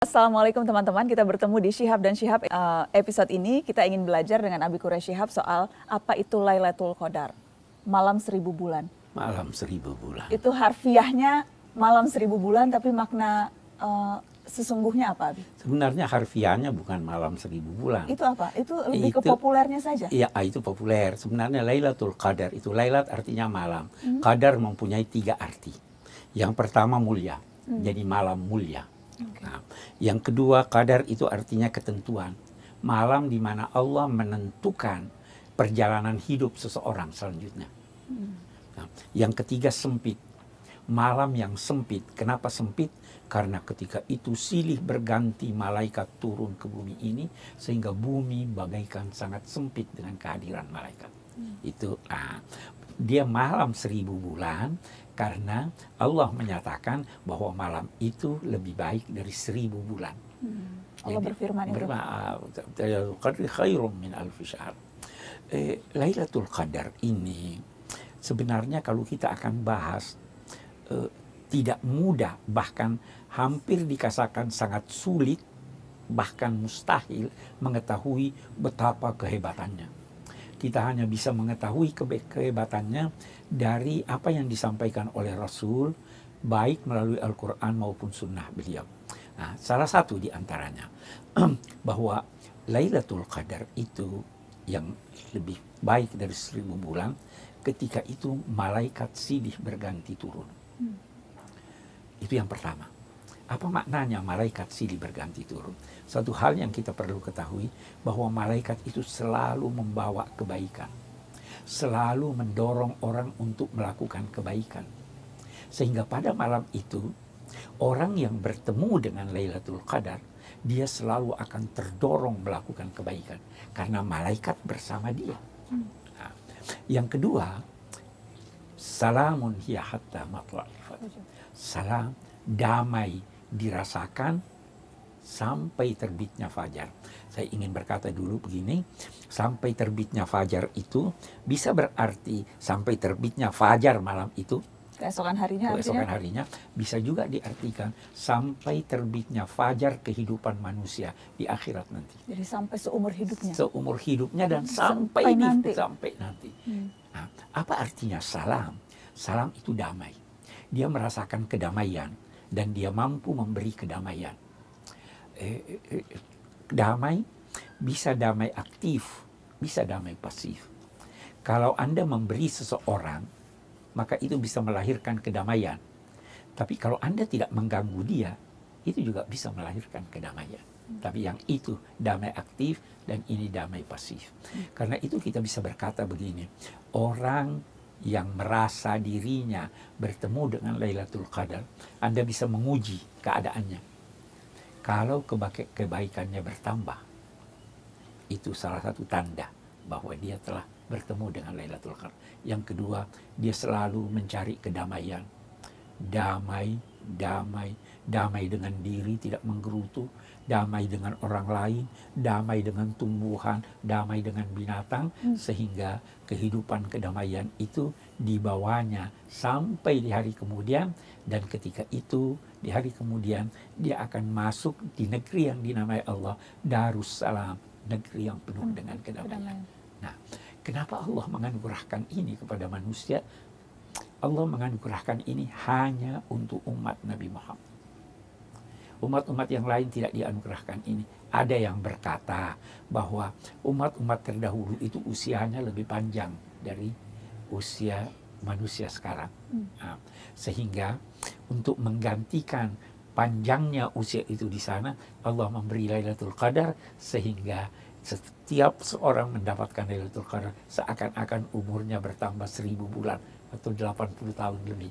Assalamualaikum teman-teman, kita bertemu di Syihab dan Syihab. Episode ini kita ingin belajar dengan Abi Quraish Syihab soal apa itu Lailatul Qadar, malam 1000 bulan. Malam 1000 bulan. Itu harfiahnya malam 1000 bulan, tapi makna sesungguhnya apa, Abi? Sebenarnya harfiahnya bukan malam 1000 bulan. Itu apa? Itu lebih ke populernya saja? Iya, itu populer. Sebenarnya Lailatul Qadar, itu Lailat artinya malam. Qadar mempunyai 3 arti. Yang pertama mulia, jadi malam mulia. Okay. Nah, yang kedua, qadar itu artinya ketentuan. Malam di mana Allah menentukan perjalanan hidup seseorang selanjutnya. Nah, yang ketiga, sempit. Malam yang sempit. Kenapa sempit? Karena ketika itu silih berganti malaikat turun ke bumi ini, sehingga bumi bagaikan sangat sempit dengan kehadiran malaikat. Itu dia malam 1000 bulan. Karena Allah menyatakan bahwa malam itu lebih baik dari 1000 bulan. Allah berfirman itu. Khairum min alfi syahr. Lailatul Qadar ini sebenarnya kalau kita akan bahas tidak mudah, bahkan hampir dikatakan sangat sulit, bahkan mustahil mengetahui betapa kehebatannya. Kita hanya bisa mengetahui kehebatannya dari apa yang disampaikan oleh Rasul, baik melalui Al-Quran maupun sunnah beliau. Nah, salah satu di antaranya, bahwa Lailatul Qadar itu yang lebih baik dari 1000 bulan, ketika itu malaikat silih berganti turun. Itu yang pertama. Apa maknanya malaikat silih berganti turun? Satu hal yang kita perlu ketahui, bahwa malaikat itu selalu membawa kebaikan. Selalu mendorong orang untuk melakukan kebaikan. Sehingga pada malam itu, orang yang bertemu dengan Lailatul Qadar, dia selalu akan terdorong melakukan kebaikan. Karena malaikat bersama dia. Nah, yang kedua, salamun hiya hatta matla'il fajr. Salam, damai dirasakan sampai terbitnya fajar. Saya ingin berkata dulu begini, sampai terbitnya fajar itu bisa berarti sampai terbitnya fajar malam itu. Keesokan harinya. Keesokan harinya bisa juga diartikan sampai terbitnya fajar kehidupan manusia di akhirat nanti. Jadi sampai seumur hidupnya. Seumur hidupnya dan sampai nanti. Nah, apa artinya salam? Salam itu damai. Dia merasakan kedamaian dan dia mampu memberi kedamaian. Damai bisa damai aktif, bisa damai pasif. Kalau Anda memberi seseorang, maka itu bisa melahirkan kedamaian. Tapi kalau Anda tidak mengganggu dia, itu juga bisa melahirkan kedamaian. Tapi yang itu damai aktif dan ini damai pasif. Karena itu kita bisa berkata begini, orang yang merasa dirinya bertemu dengan Lailatul Qadar, Anda bisa menguji keadaannya. Kalau kebaikannya bertambah, itu salah satu tanda bahwa dia telah bertemu dengan Lailatul Qadar. Yang kedua, dia selalu mencari kedamaian. Damai dengan diri, tidak menggerutu, damai dengan orang lain, damai dengan tumbuhan, damai dengan binatang, sehingga kehidupan kedamaian itu dibawanya sampai di hari kemudian, dan ketika itu di hari kemudian dia akan masuk di negeri yang dinamai Allah Darussalam, negeri yang penuh dengan kedamaian. Nah, kenapa Allah menganugerahkan ini kepada manusia? Allah menganugerahkan ini hanya untuk umat Nabi Muhammad. Umat-umat yang lain tidak dianugerahkan ini. Ada yang berkata bahwa umat-umat terdahulu itu usianya lebih panjang dari usia manusia sekarang. Nah, sehingga untuk menggantikan panjangnya usia itu di sana, Allah memberi Lailatul Qadar sehingga setiap seorang mendapatkan Lailatul Qadar seakan-akan umurnya bertambah 1000 bulan atau 80 tahun lebih.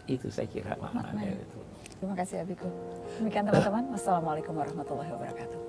Itu saya kira makna Lailatul Qadar. Terima kasih Abiku. Demikian teman-teman. Wassalamualaikum warahmatullahi wabarakatuh.